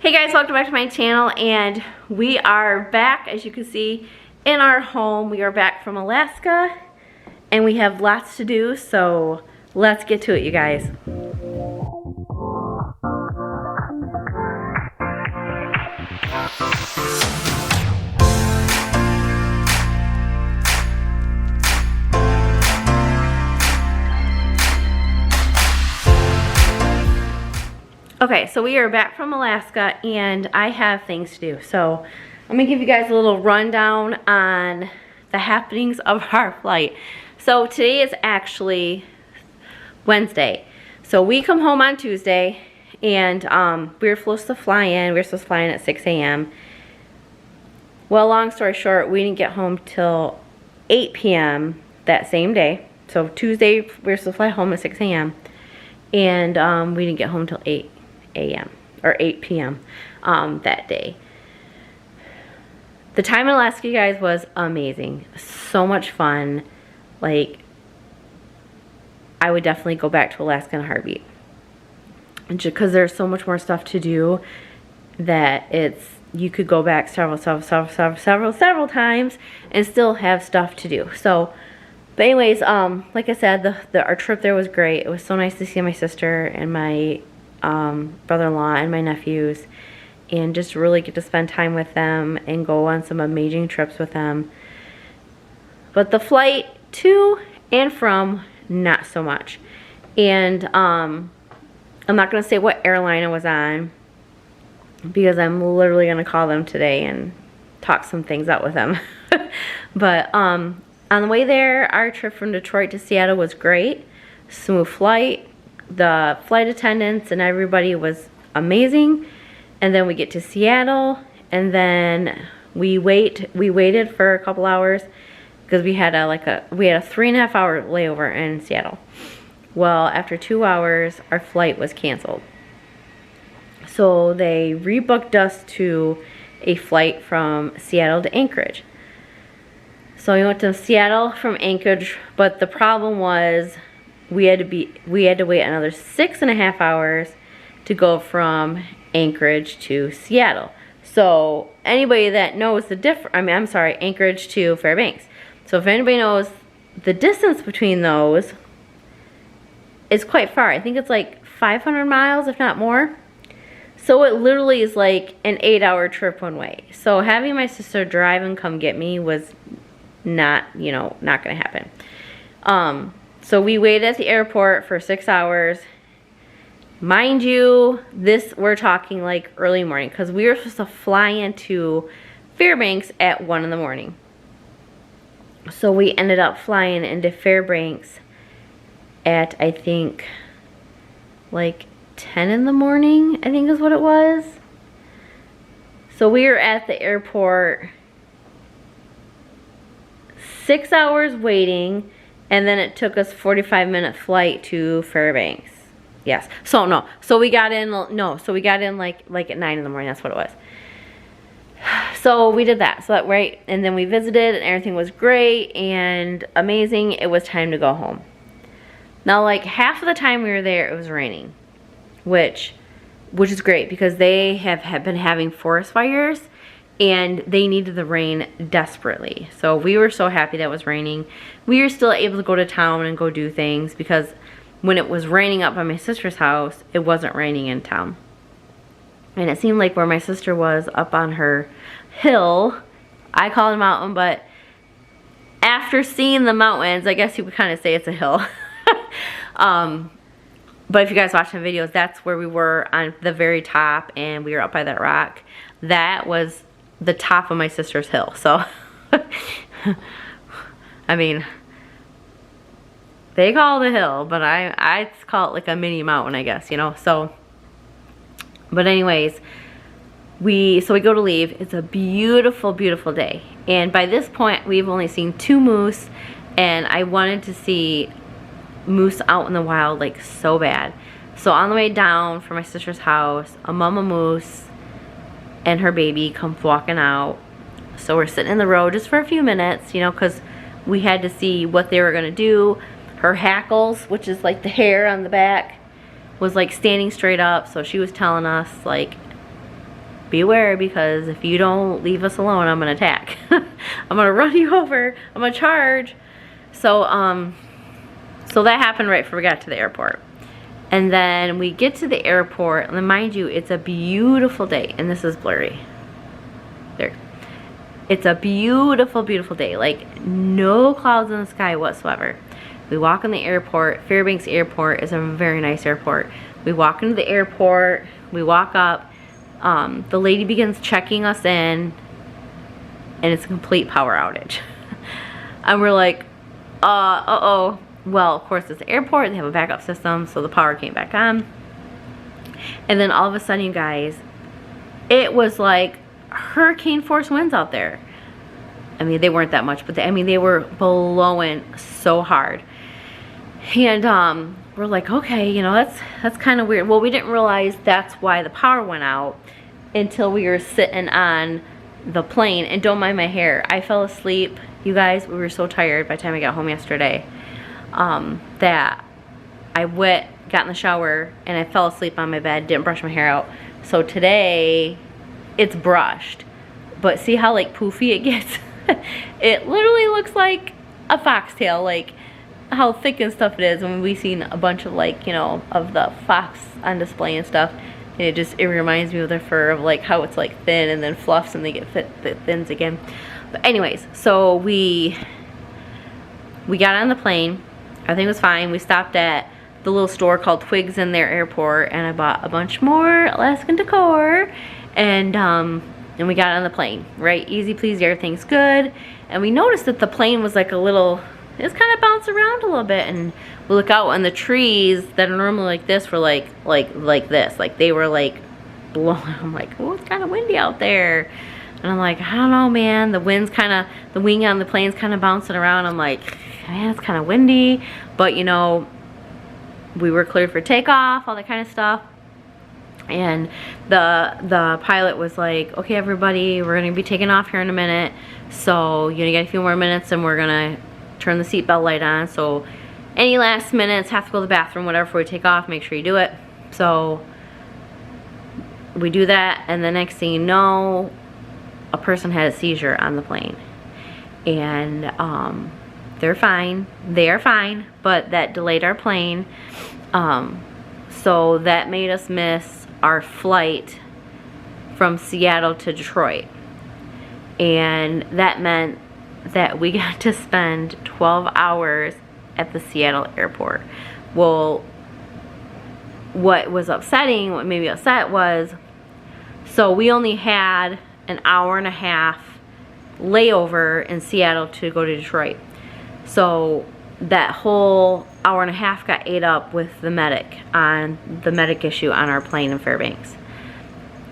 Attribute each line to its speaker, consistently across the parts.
Speaker 1: Hey guys, welcome back to my channel, and we are back, as you can see, in our home. We are back from Alaska and we have lots to do, so let's get to it, you guys. Okay, so we are back from Alaska and I have things to do. So I'm gonna give you guys a little rundown on the happenings of our flight. So today is actually Wednesday. So we come home on Tuesday and we were supposed to fly in. We were supposed to fly in at 6 a.m. Well, long story short, we didn't get home till 8 p.m. that same day. So Tuesday, we were supposed to fly home at 6 a.m. and we didn't get home till 8 a.m. or 8 p.m. That day. The time in Alaska, you guys, was amazing. So much fun. Like, I would definitely go back to Alaska in a heartbeat. Just because there's so much more stuff to do that you could go back several times and still have stuff to do. So, but anyways, like I said, our trip there was great. It was so nice to see my sister and my brother-in-law and my nephews, and just really get to spend time with them and go on some amazing trips with them. But the flight to and from, not so much. And I'm not going to say what airline I was on, because I'm literally going to call them today and talk some things out with them. But on the way there, our trip from Detroit to Seattle was great. Smooth flight. The flight attendants and everybody was amazing. And then we get to Seattle, and then we waited for a couple hours because we had a 3.5 hour layover in Seattle. Well, after 2 hours, our flight was canceled. So they rebooked us to a flight from Seattle to Anchorage. So we went to Seattle from Anchorage, but the problem was we had to wait another 6.5 hours to go from Anchorage to Seattle. So anybody that knows the Anchorage to Fairbanks. So if anybody knows the distance between those, it's quite far. I think it's like 500 miles, if not more. So it literally is like an 8-hour trip one way. So having my sister drive and come get me was not gonna happen. So we waited at the airport for 6 hours. Mind you, we're talking like early morning, because we were supposed to fly into Fairbanks at 1 in the morning. So we ended up flying into Fairbanks at, I think, like 10 in the morning, I think is what it was. So we were at the airport 6 hours waiting, and then it took us 45-minute flight to Fairbanks. Yes. So we got in like at 9 in the morning. That's what it was. So we did that. So that, right, and then we visited and everything was great and amazing. It was time to go home. Now, like half of the time we were there, it was raining, which is great because they have been having forest fires and they needed the rain desperately. So we were so happy that it was raining. We were still able to go to town and go do things, because when it was raining up by my sister's house, it wasn't raining in town. And it seemed like where my sister was up on her hill, I call it a mountain, but after seeing the mountains, I guess you would kind of say it's a hill. But if you guys watch the videos, that's where we were, on the very top, and we were up by that rock. That was the top of my sister's hill. So I mean, they call it a hill, but I call it like a mini mountain, I guess, so. But anyways, so we go to leave. It's a beautiful, beautiful day. And by this point, we've only seen 2 moose, and I wanted to see moose out in the wild like so bad. So on the way down from my sister's house, a mama moose and her baby comes walking out. So we're sitting in the road just for a few minutes, because we had to see what they were gonna do. Her hackles, which is like the hair on the back, was like standing straight up. So she was telling us like beware, because if you don't leave us alone, I'm gonna attack. I'm gonna run you over, I'm gonna charge. So so that happened right before we got to the airport. And then we get to the airport, and mind you, it's a beautiful day, and this is blurry. There. It's a beautiful, beautiful day, like no clouds in the sky whatsoever. We walk in the airport. Fairbanks Airport is a very nice airport. We walk into the airport, we walk up, the lady begins checking us in, and it's a complete power outage. And we're like, uh-oh. Well, of course, it's the airport, they have a backup system, so the power came back on. And then all of a sudden, you guys, it was like hurricane force winds out there. I mean, they weren't that much, but they were blowing so hard. And we're like, okay, you know, that's kind of weird. Well, we didn't realize that's why the power went out until we were sitting on the plane. And don't mind my hair, I fell asleep. You guys, we were so tired by the time I got home yesterday, that I got in the shower, and I fell asleep on my bed, didn't brush my hair out. So today, it's brushed. But see how like poofy it gets? It literally looks like a foxtail, like how thick and stuff it is. When we've seen a bunch of, like, you know, of the fox on display and stuff, and it reminds me of their fur, of like how it's like thin and then fluffs and they get thins again. But anyways, so we got on the plane. Everything was fine. We stopped at the little store called Twigs in their airport, and I bought a bunch more Alaskan decor, and we got on the plane, right? Easy pleasy, everything's good. And we noticed that the plane was like a little, it was kind of bouncing around a little bit, and we look out, and the trees that are normally like this were like this, like they were like blowing. I'm like, oh, it's kind of windy out there. And I'm like, I don't know, man, the wing on the plane's kind of bouncing around. I'm like, man, it's kind of windy. But you know, we were cleared for takeoff, all that kind of stuff. And the pilot was like, okay, everybody, we're gonna be taking off here in a minute, so you get a few more minutes, and we're gonna turn the seatbelt light on. So any last minutes, have to go to the bathroom, whatever, before we take off, make sure you do it. So we do that, and the next thing you know, a person had a seizure on the plane. And they're fine, they are fine, but that delayed our plane. So that made us miss our flight from Seattle to Detroit. And that meant that we got to spend 12 hours at the Seattle airport. Well, what was upsetting, what made me upset was, so we only had an hour and a half layover in Seattle to go to Detroit. So that whole hour and a half got ate up with the medic issue on our plane in Fairbanks.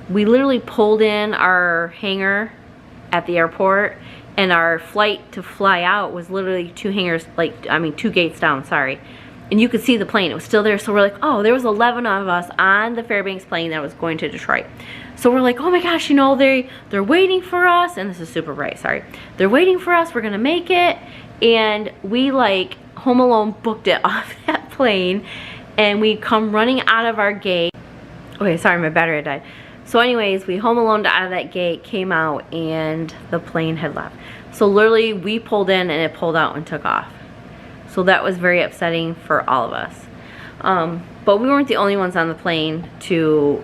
Speaker 1: We literally pulled in our hangar at the airport, and our flight to fly out was literally 2 gates down, sorry. And you could see the plane, it was still there. So we're like, oh, there was 11 of us on the Fairbanks plane that was going to Detroit. So we're like, oh my gosh, you know, they're waiting for us, and this is super bright, sorry. They're waiting for us, we're gonna make it. And we, like, Home Alone booked it off that plane, and we come running out of our gate. Okay, sorry, my battery had died. So anyways, we Home Aloned out of that gate, came out, and the plane had left. So literally, we pulled in, and it pulled out and took off. So that was very upsetting for all of us. But we weren't the only ones on the plane to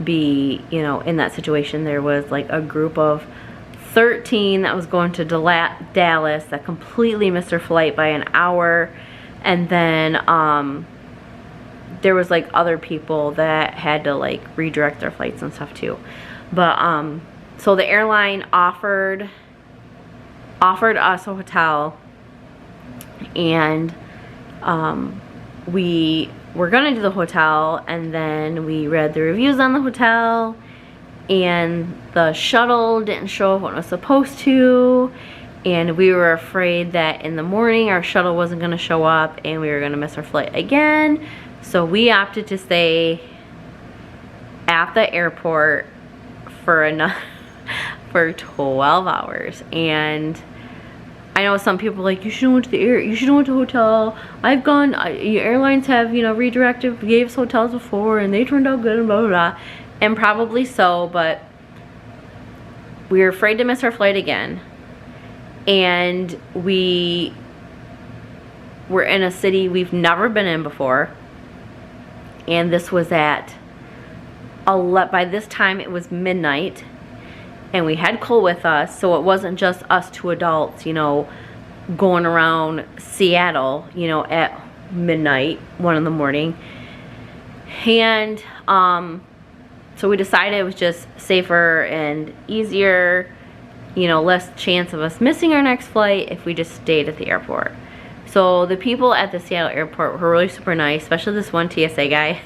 Speaker 1: be, you know, in that situation. There was like a group of 13 that was going to Dallas that completely missed their flight by an hour. And then there was like other people that had to like redirect their flights and stuff too. But so the airline offered us a hotel, and we were gonna do the hotel, and then we read the reviews on the hotel, and the shuttle didn't show up when it was supposed to, and we were afraid that in the morning our shuttle wasn't gonna show up and we were gonna miss our flight again. So we opted to stay at the airport for 12 hours. And I know some people are like, you should have went to you should have went to a hotel. I've gone, airlines have, you know, redirected, gave us hotels before, and they turned out good and blah, blah, blah. And probably so, but we were afraid to miss our flight again. And we were in a city we've never been in before. And this was at, by this time it was midnight. And we had Cole with us, so it wasn't just us two adults, you know, going around Seattle, you know, at midnight, 1 in the morning. And so we decided it was just safer and easier, you know, less chance of us missing our next flight if we just stayed at the airport. So the people at the Seattle airport were really super nice, especially this one TSA guy,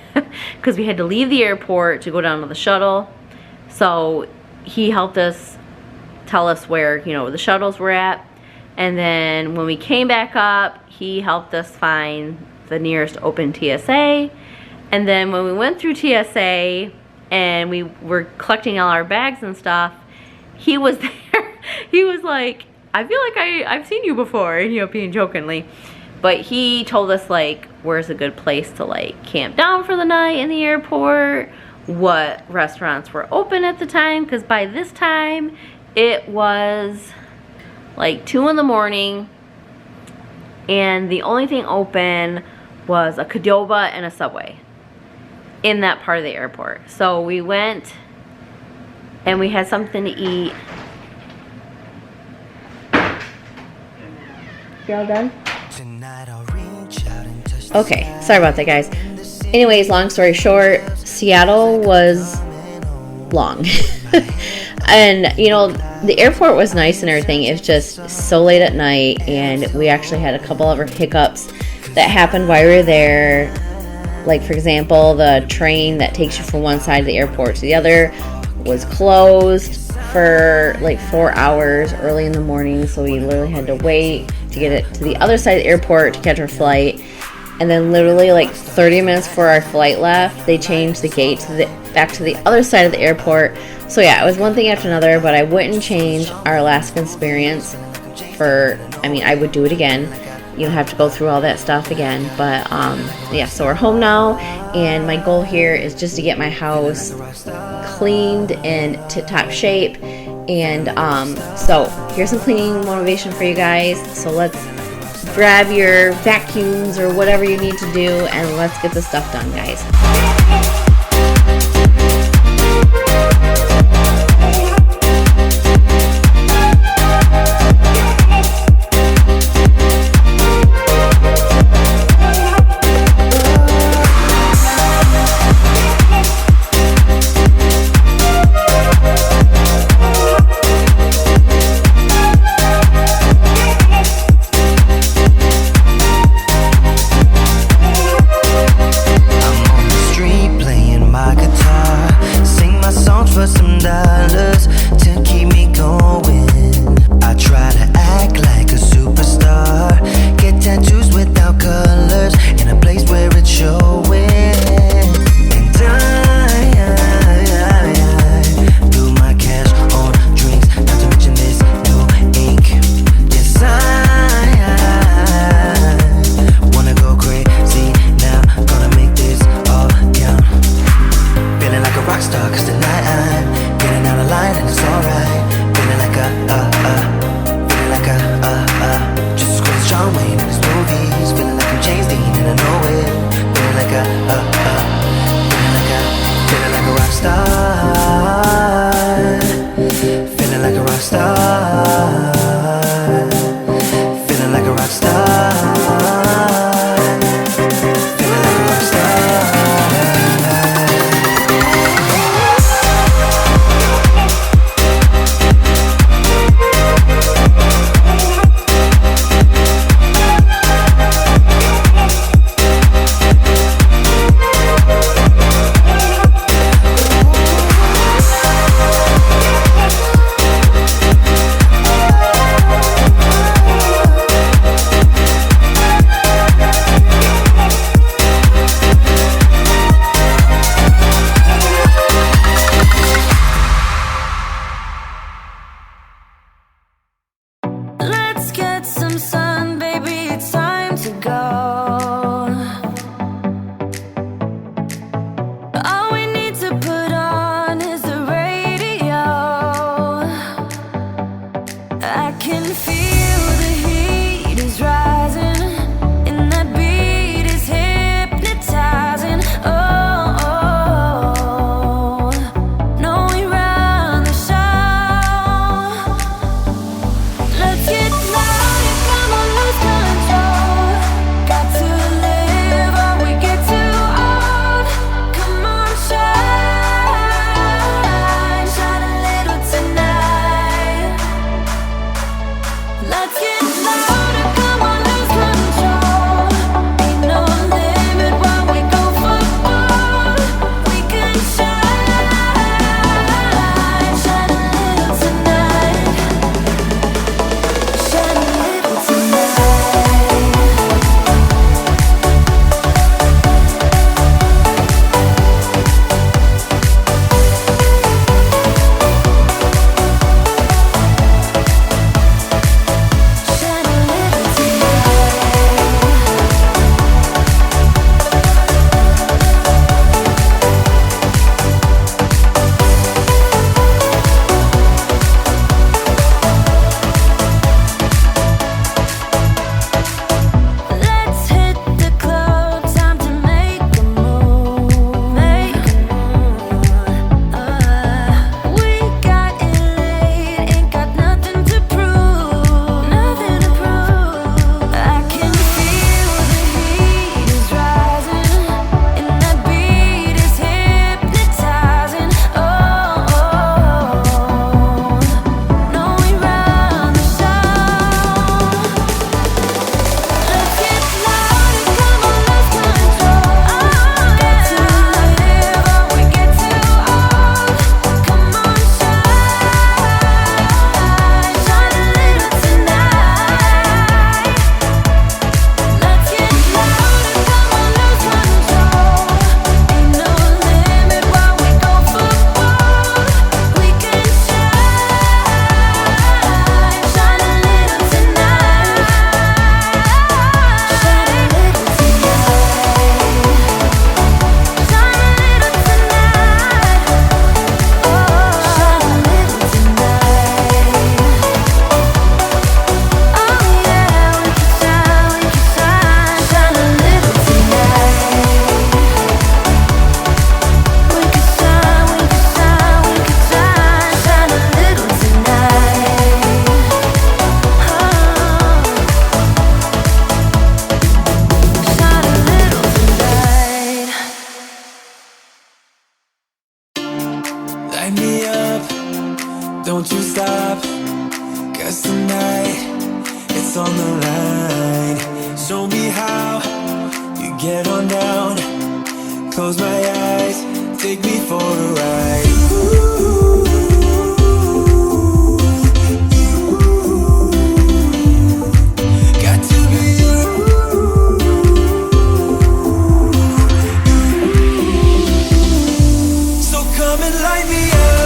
Speaker 1: because we had to leave the airport to go down to the shuttle. So he helped us tell us where, you know, the shuttles were at. And then when we came back up, he helped us find the nearest open TSA. And then when we went through TSA and we were collecting all our bags and stuff, he was there. He was like, I feel like I've seen you before, you know, being jokingly. But he told us, like, where's a good place to, like, camp down for the night in the airport, what restaurants were open at the time, because by this time it was like 2 in the morning and the only thing open was a Qdoba and a Subway in that part of the airport. So we went and we had something to eat. You all done? Okay, sorry about that, guys. Anyways, long story short, Seattle was long. And, you know, the airport was nice and everything. It was just so late at night, and we actually had a couple of hiccups that happened while we were there. Like, for example, the train that takes you from one side of the airport to the other was closed for like 4 hours early in the morning, so we literally had to wait to get it to the other side of the airport to catch our flight. And then literally like 30 minutes before our flight left, they changed the gate to back to the other side of the airport. So yeah, it was one thing after another, but I wouldn't change our Alaska experience I would do it again. You don't have to go through all that stuff again. But yeah, so we're home now, and my goal here is just to get my house cleaned and tip-top shape. And so here's some cleaning motivation for you guys. So let's grab your vacuums or whatever you need to do, and let's get this stuff done, guys.
Speaker 2: light me up, don't you stop, 'cause tonight it's on the line. Show me how you get on down. Close my eyes, take me for a ride. Got to be you. So come and light me up.